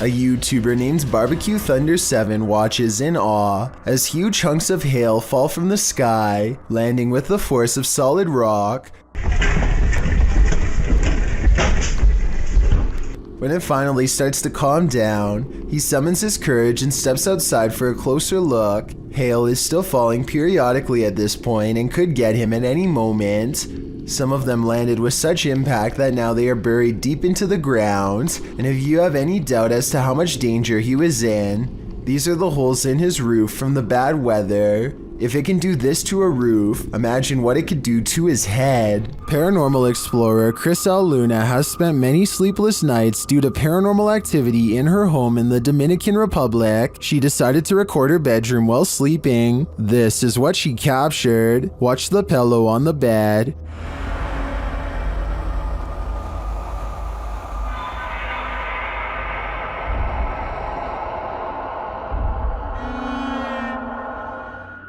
A YouTuber named BBQ Thunder7 watches in awe as huge chunks of hail fall from the sky, landing with the force of solid rock. When it finally starts to calm down, he summons his courage and steps outside for a closer look. Hail is still falling periodically at this point and could get him at any moment. Some of them landed with such impact that now they are buried deep into the ground, and if you have any doubt as to how much danger he was in, these are the holes in his roof from the bad weather. If it can do this to a roof, imagine what it could do to his head. Paranormal explorer Crisel Luna has spent many sleepless nights due to paranormal activity in her home in the Dominican Republic. She decided to record her bedroom while sleeping. This is what she captured. Watch the pillow on the bed.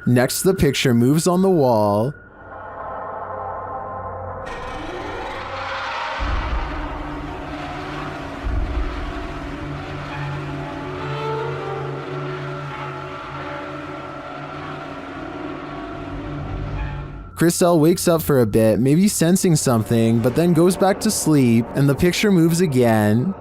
Next, the picture moves on the wall. Crisel wakes up for a bit, maybe sensing something, but then goes back to sleep, and the picture moves again.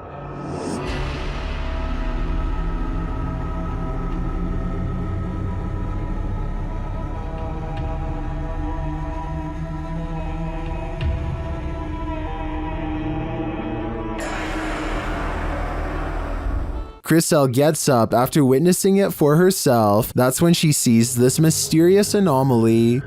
Crisel gets up after witnessing it for herself. That's when she sees this mysterious anomaly.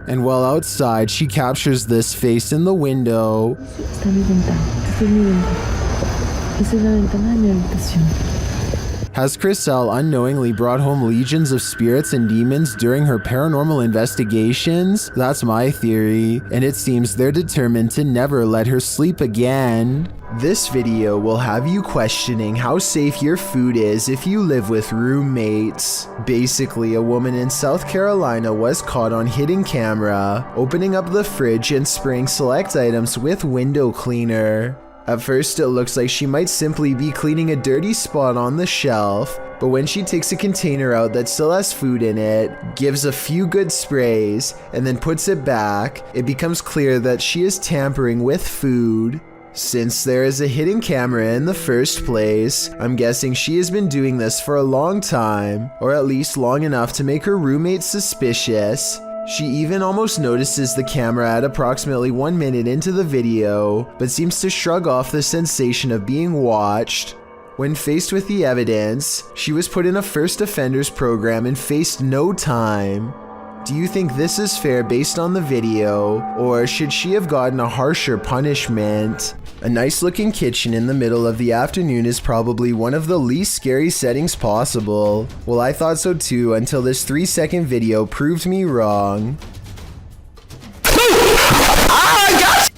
And while outside, she captures this face in the window. Está mi ventana. Esta es mi ventana. Esta es la ventana de mi habitación. Has Crisel unknowingly brought home legions of spirits and demons during her paranormal investigations? That's my theory, and it seems they're determined to never let her sleep again. This video will have you questioning how safe your food is if you live with roommates. Basically, a woman in South Carolina was caught on hidden camera, opening up the fridge and spraying select items with window cleaner. At first, it looks like she might simply be cleaning a dirty spot on the shelf, but when she takes a container out that still has food in it, gives a few good sprays, and then puts it back, it becomes clear that she is tampering with food. Since there is a hidden camera in the first place, I'm guessing she has been doing this for a long time, or at least long enough to make her roommates suspicious. She even almost notices the camera at approximately 1 minute into the video, but seems to shrug off the sensation of being watched. When faced with the evidence, she was put in a first offenders program and faced no time. Do you think this is fair based on the video, or should she have gotten a harsher punishment? A nice looking kitchen in the middle of the afternoon is probably one of the least scary settings possible. Well, I thought so too until this 3-second video proved me wrong.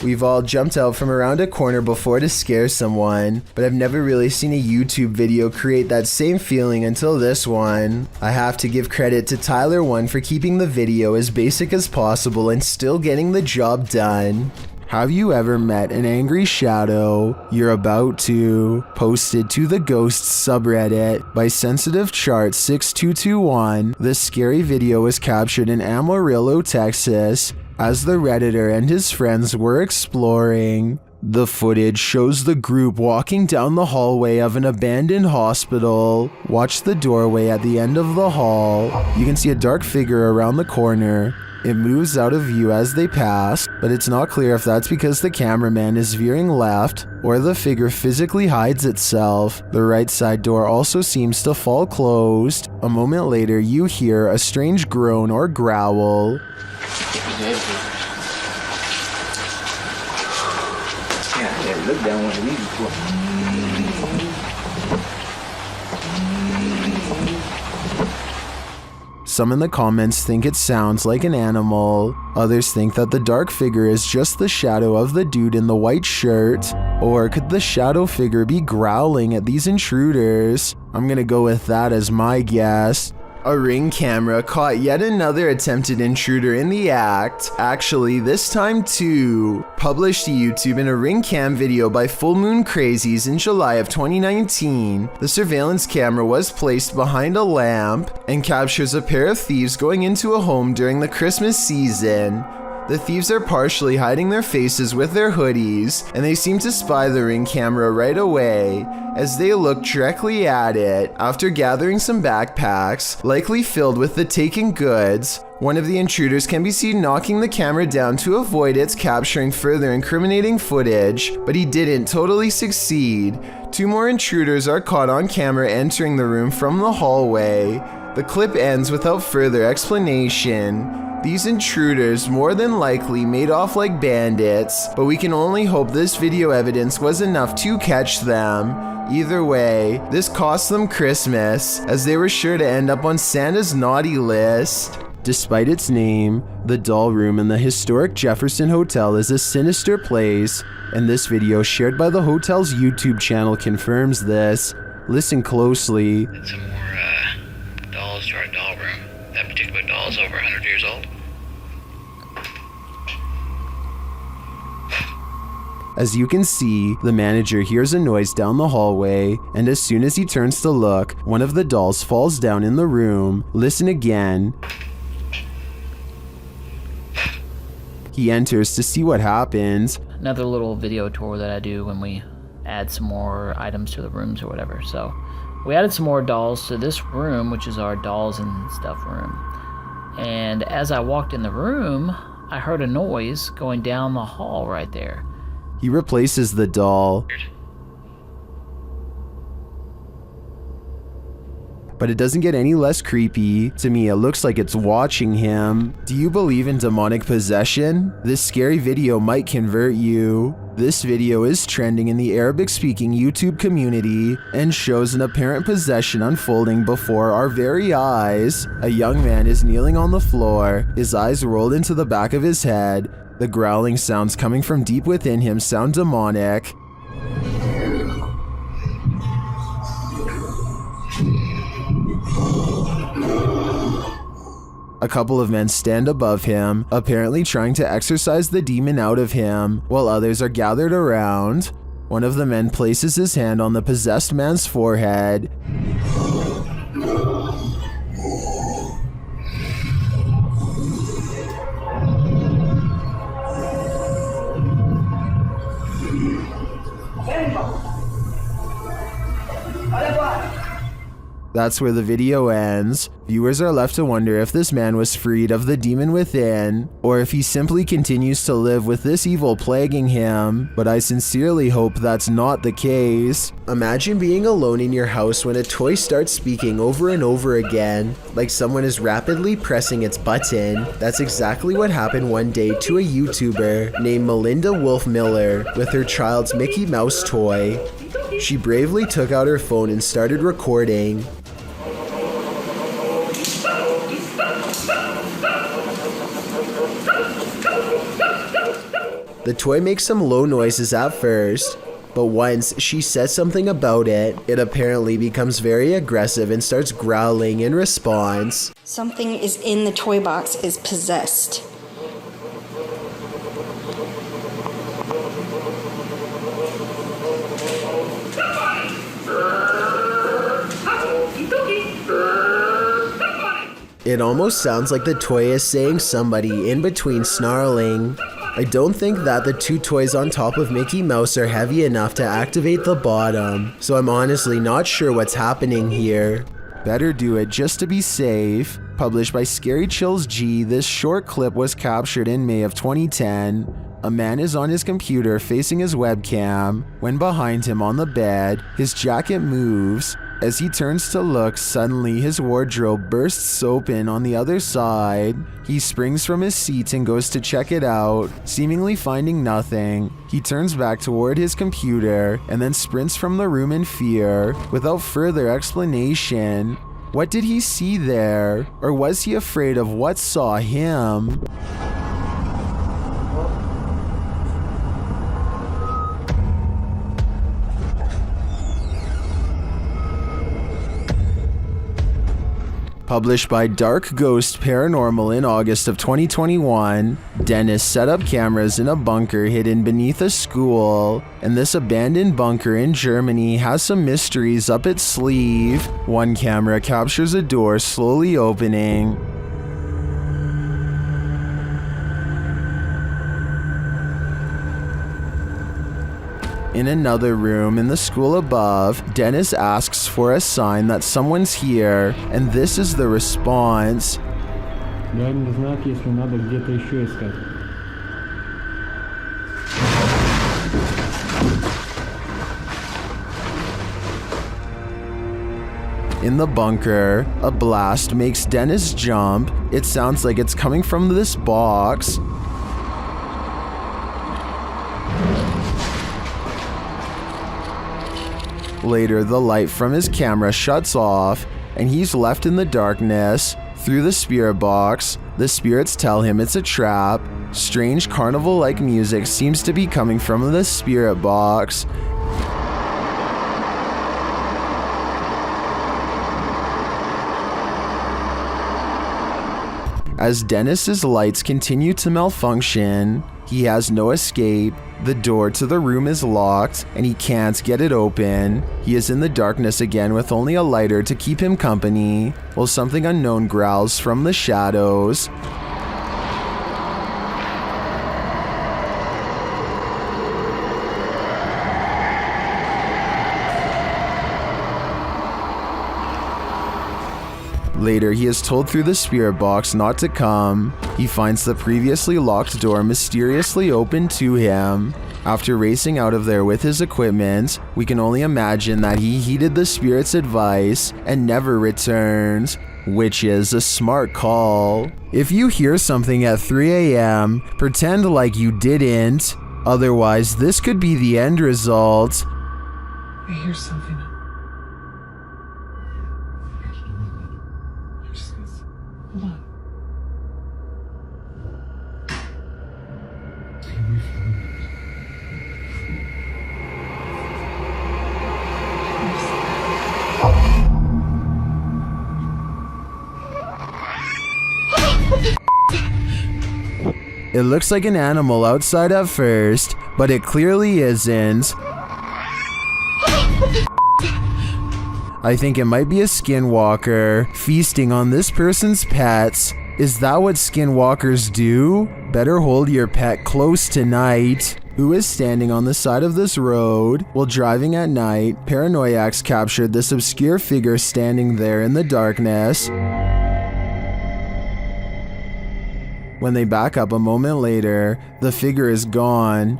We've all jumped out from around a corner before to scare someone, but I've never really seen a YouTube video create that same feeling until this one. I have to give credit to Tyler1 for keeping the video as basic as possible and still getting the job done. Have you ever met an angry shadow? You're about to. Posted to the Ghosts subreddit by Sensitive Chart 6221. This scary video was captured in Amarillo, Texas, as the Redditor and his friends were exploring. The footage shows the group walking down the hallway of an abandoned hospital. Watch the doorway at the end of the hall. You can see a dark figure around the corner. It moves out of view as they pass, but it's not clear if that's because the cameraman is veering left or the figure physically hides itself. The right side door also seems to fall closed. A moment later, you hear a strange groan or growl. Look down one of these before. Some in the comments think it sounds like an animal. Others think that the dark figure is just the shadow of the dude in the white shirt. Or could the shadow figure be growling at these intruders? I'm gonna go with that as my guess. A Ring camera caught yet another attempted intruder in the act, actually this time too. Published to YouTube in a Ring cam video by Full Moon Crazies in July of 2019, the surveillance camera was placed behind a lamp and captures a pair of thieves going into a home during the Christmas season. The thieves are partially hiding their faces with their hoodies, and they seem to spy the Ring camera right away as they look directly at it. After gathering some backpacks, likely filled with the taken goods, one of the intruders can be seen knocking the camera down to avoid its capturing further incriminating footage, but he didn't totally succeed. 2 more intruders are caught on camera entering the room from the hallway. The clip ends without further explanation. These intruders more than likely made off like bandits, but we can only hope this video evidence was enough to catch them. Either way, this cost them Christmas, as they were sure to end up on Santa's naughty list. Despite its name, the doll room in the historic Jefferson Hotel is a sinister place, and this video shared by the hotel's YouTube channel confirms this. Listen closely. And some more dolls to our doll room. That particular doll is over 100 years old. As you can see, the manager hears a noise down the hallway, and as soon as he turns to look, one of the dolls falls down in the room. Listen again. He enters to see what happens. Another little video tour that I do when we add some more items to the rooms or whatever. So we added some more dolls to this room, which is our dolls and stuff room. And as I walked in the room, I heard a noise going down the hall right there. He replaces the doll. But it doesn't get any less creepy. To me, it looks like it's watching him. Do you believe in demonic possession? This scary video might convert you. This video is trending in the Arabic-speaking YouTube community and shows an apparent possession unfolding before our very eyes. A young man is kneeling on the floor, his eyes rolled into the back of his head. The growling sounds coming from deep within him sound demonic. A couple of men stand above him, apparently trying to exorcise the demon out of him, while others are gathered around. One of the men places his hand on the possessed man's forehead. That's where the video ends. Viewers are left to wonder if this man was freed of the demon within, or if he simply continues to live with this evil plaguing him, but I sincerely hope that's not the case. Imagine being alone in your house when a toy starts speaking over and over again, like someone is rapidly pressing its button. That's exactly what happened one day to a YouTuber named Melinda Wolf Miller with her child's Mickey Mouse toy. She bravely took out her phone and started recording. The toy makes some low noises at first, but once she says something about it, it apparently becomes very aggressive and starts growling in response. Something is in the toy box is possessed. It almost sounds like the toy is saying somebody in between snarling. I don't think that the two toys on top of Mickey Mouse are heavy enough to activate the bottom, so I'm honestly not sure what's happening here. Better do it just to be safe. Published by Scary Chills G, this short clip was captured in May of 2010. A man is on his computer facing his webcam, when behind him on the bed, his jacket moves. As he turns to look, suddenly his wardrobe bursts open on the other side. He springs from his seat and goes to check it out, seemingly finding nothing. He turns back toward his computer and then sprints from the room in fear, without further explanation. What did he see there? Or was he afraid of what saw him? Published by Dark Ghost Paranormal in August of 2021, Dennis set up cameras in a bunker hidden beneath a school, and this abandoned bunker in Germany has some mysteries up its sleeve. One camera captures a door slowly opening. In another room in the school above, Dennis asks for a sign that someone's here, and this is the response. Дай мне знак, если надо где-то еще искать. In the bunker, a blast makes Dennis jump. It sounds like it's coming from this box. Later, the light from his camera shuts off, and he's left in the darkness. Through the spirit box, the spirits tell him it's a trap. Strange carnival-like music seems to be coming from the spirit box. As Dennis's lights continue to malfunction, he has no escape. The door to the room is locked, and he can't get it open. He is in the darkness again with only a lighter to keep him company, while something unknown growls from the shadows. Later, he is told through the spirit box not to come. He finds the previously locked door mysteriously open to him. After racing out of there with his equipment, we can only imagine that he heeded the spirit's advice and never returned, which is a smart call. If you hear something at 3 a.m., pretend like you didn't. Otherwise, this could be the end result. I hear something. Hold on. It looks like an animal outside at first, but it clearly isn't. I think it might be a skinwalker feasting on this person's pets. Is that what skinwalkers do? Better hold your pet close tonight. Who is standing on the side of this road? While driving at night, paranoiacs captured this obscure figure standing there in the darkness. When they back up a moment later, the figure is gone.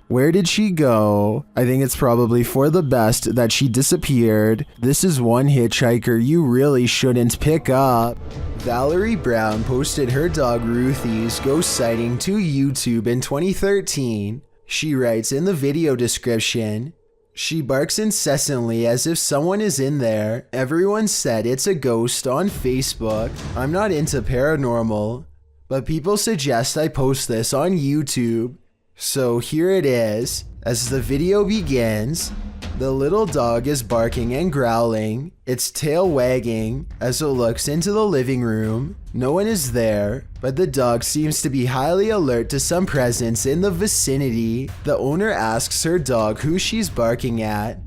Where did she go? I think it's probably for the best that she disappeared. This is one hitchhiker you really shouldn't pick up. Valerie Brown posted her dog Ruthie's ghost sighting to YouTube in 2013. She writes in the video description, "She barks incessantly as if someone is in there. Everyone said it's a ghost on Facebook. I'm not into paranormal, but people suggest I post this on YouTube. So here it is." As the video begins, the little dog is barking and growling, its tail wagging as it looks into the living room. No one is there, but the dog seems to be highly alert to some presence in the vicinity. The owner asks her dog who she's barking at,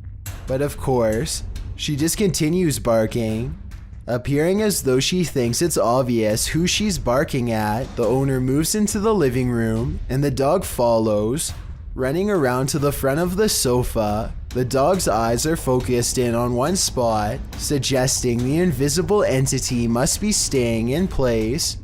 but of course, she just continues barking. Appearing as though she thinks it's obvious who she's barking at, the owner moves into the living room, and the dog follows, running around to the front of the sofa. The dog's eyes are focused in on one spot, suggesting the invisible entity must be staying in place.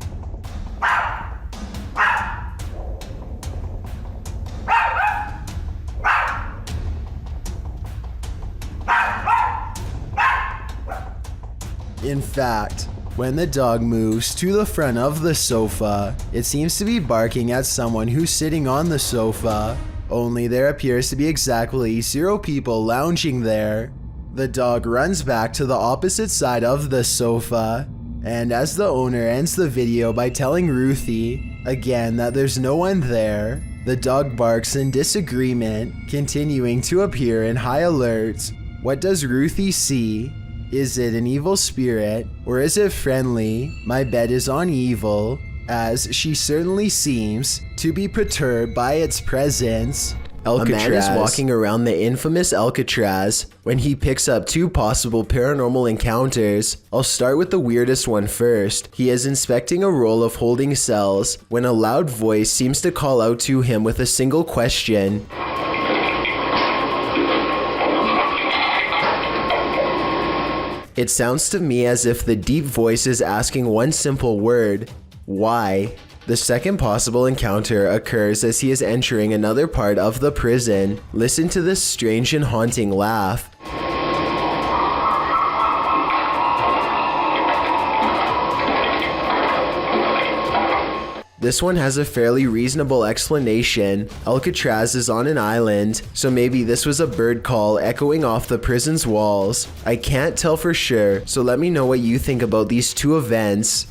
In fact, when the dog moves to the front of the sofa, it seems to be barking at someone who's sitting on the sofa, only there appears to be exactly 0 people lounging there. The dog runs back to the opposite side of the sofa, and as the owner ends the video by telling Ruthie, again, that there's no one there, The dog barks in disagreement, continuing to appear in high alert. What does Ruthie see? Is it an evil spirit, or is it friendly? My bet is on evil, as she certainly seems to be perturbed by its presence. Alcatraz. A man is walking around the infamous Alcatraz when he picks up two possible paranormal encounters. I'll start with the weirdest one first. He is inspecting a row of holding cells when a loud voice seems to call out to him with a single question. It sounds to me as if the deep voice is asking one simple word: why? The second possible encounter occurs as he is entering another part of the prison. Listen to this strange and haunting laugh. This one has a fairly reasonable explanation. Alcatraz is on an island, so maybe this was a bird call echoing off the prison's walls. I can't tell for sure, so let me know what you think about these two events.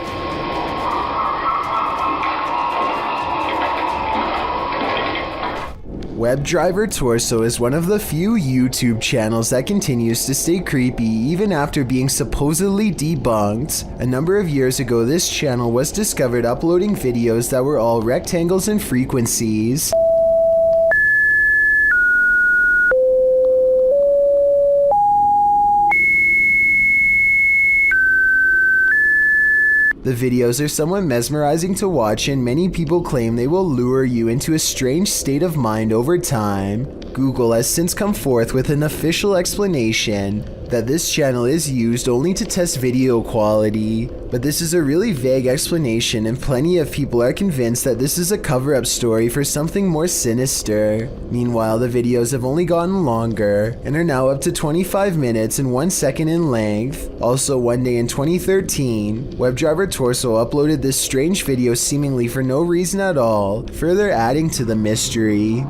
WebDriver Torso is one of the few YouTube channels that continues to stay creepy even after being supposedly debunked. A number of years ago, this channel was discovered uploading videos that were all rectangles and frequencies. The videos are somewhat mesmerizing to watch, and many people claim they will lure you into a strange state of mind over time. Google has since come forth with an official explanation that this channel is used only to test video quality, but this is a really vague explanation, and plenty of people are convinced that this is a cover-up story for something more sinister. Meanwhile, the videos have only gotten longer and are now up to 25 minutes and 1 second in length. Also, one day in 2013, WebDriver Torso uploaded this strange video seemingly for no reason at all, further adding to the mystery.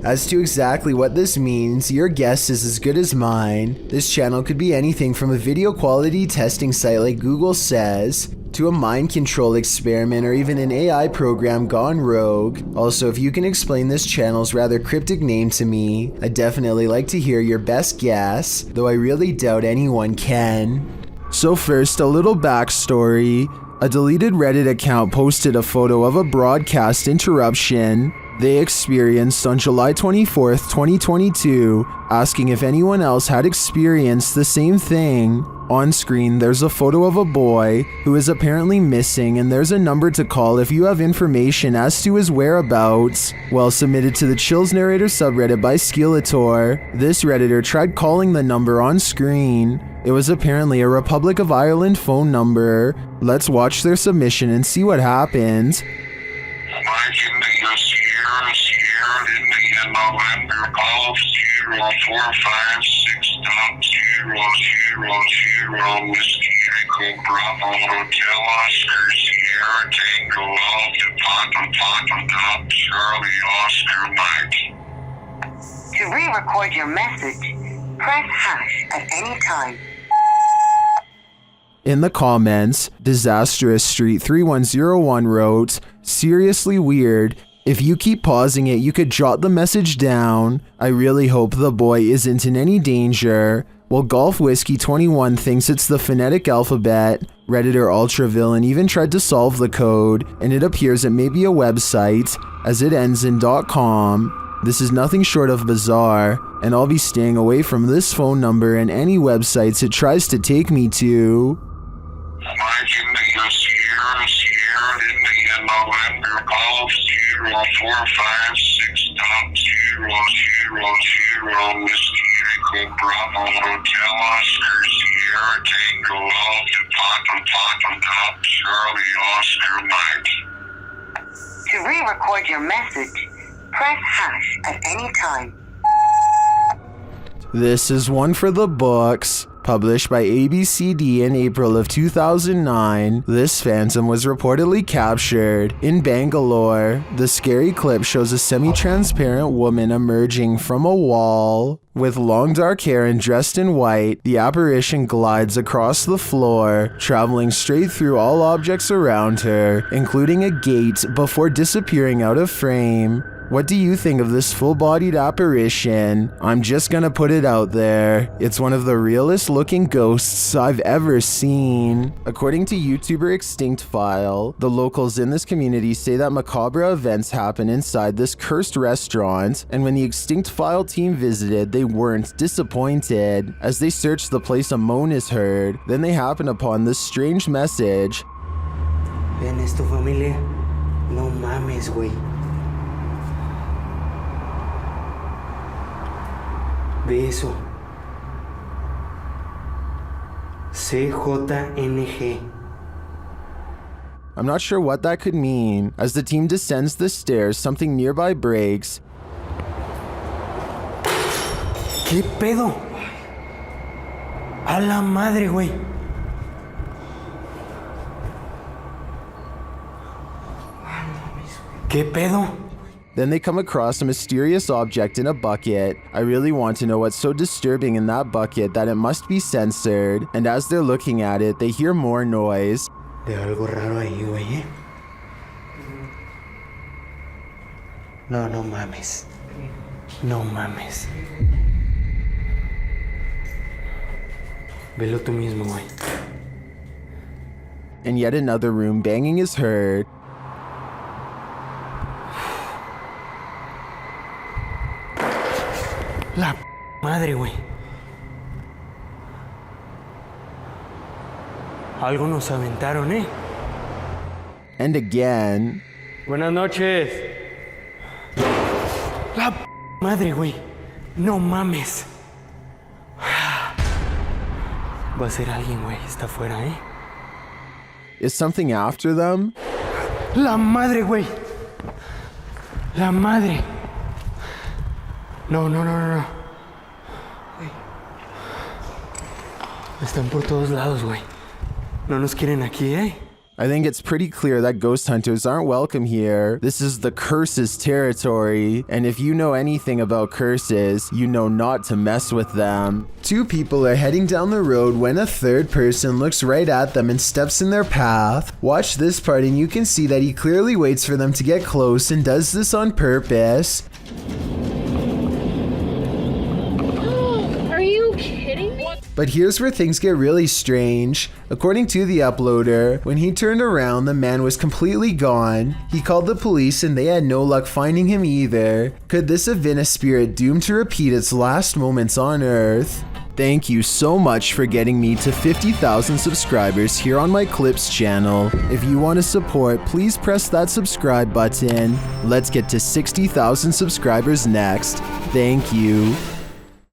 As to exactly what this means, your guess is as good as mine. This channel could be anything from a video quality testing site like Google says, to a mind control experiment, or even an AI program gone rogue. Also, if you can explain this channel's rather cryptic name to me, I'd definitely like to hear your best guess, though I really doubt anyone can. So first, a little backstory. A deleted Reddit account posted a photo of a broadcast interruption they experienced on July 24th, 2022, asking if anyone else had experienced the same thing. On screen, there's a photo of a boy who is apparently missing, and there's a number to call if you have information as to his whereabouts. Well, submitted to the Chills Narrator subreddit by Skeletor, this Redditor tried calling the number on screen. It was apparently a Republic of Ireland phone number. Let's watch their submission and see what happens. November Golf 0456.000 Whiskey Echo Bravo Hotel Oscar Sierra Tango Alpha Papa Charlie Oscar Mike. To re-record your message, press hash at any time. In the comments, Disastrous Street 3101 wrote, "Seriously weird. If you keep pausing it, you could jot the message down. I really hope the boy isn't in any danger." While Golf Whiskey 21 thinks it's the phonetic alphabet, Redditor Ultravillain even tried to solve the code, and it appears it may be a website, as it ends in .com. This is nothing short of bizarre, and I'll be staying away from this phone number and any websites it tries to take me to. November Golf 0456.000 Whiskey Echo Bravo Hotel Oscar Sierra Tango Alpha Papa Charlie Oscar Mike. To re-record your message, press hash at any time. This is one for the books. Published by ABCD in April of 2009, this phantom was reportedly captured in Bangalore. The scary clip shows a semi-transparent woman emerging from a wall. With long dark hair and dressed in white, the apparition glides across the floor, traveling straight through all objects around her, including a gate, before disappearing out of frame. What do you think of this full-bodied apparition? I'm just gonna put it out there. It's one of the realest looking ghosts I've ever seen. According to YouTuber Extinct File, the locals in this community say that macabre events happen inside this cursed restaurant, and when the Extinct File team visited, they weren't disappointed. As they searched the place, a moan is heard. Then they happen upon this strange message. ¿Ven esto, familia? No mames, güey. Ve eso. CJNG. I'm not sure what that could mean. As the team descends the stairs, something nearby breaks. ¿Qué pedo? A la madre, güey. ¿Qué pedo? Then they come across a mysterious object in a bucket. I really want to know what's so disturbing in that bucket that it must be censored. And as they're looking at it, they hear more noise. Veo algo raro ahí, güey, ¿eh? No, no mames. No mames. Velo tú mismo, güey. In yet another room, banging is heard. La madre, güey. Algo nos aventaron, ¿eh? And again. Buenas noches. La madre, güey. No mames. Va a ser alguien, güey. Está afuera, ¿eh? Is something after them? La madre, güey. La madre. No, no, no, no, no. Están por todos lados, güey. No nos quieren aquí, ¿eh? I think it's pretty clear that ghost hunters aren't welcome here. This is the curses territory, and if you know anything about curses, you know not to mess with them. Two people are heading down the road when a third person looks right at them and steps in their path. Watch this part and you can see that he clearly waits for them to get close and does this on purpose. But here's where things get really strange. According to the uploader, when he turned around, the man was completely gone. He called the police and they had no luck finding him either. Could this have been a spirit doomed to repeat its last moments on Earth? Thank you so much for getting me to 50,000 subscribers here on my Clips channel. If you want to support, please press that subscribe button. Let's get to 60,000 subscribers next. Thank you.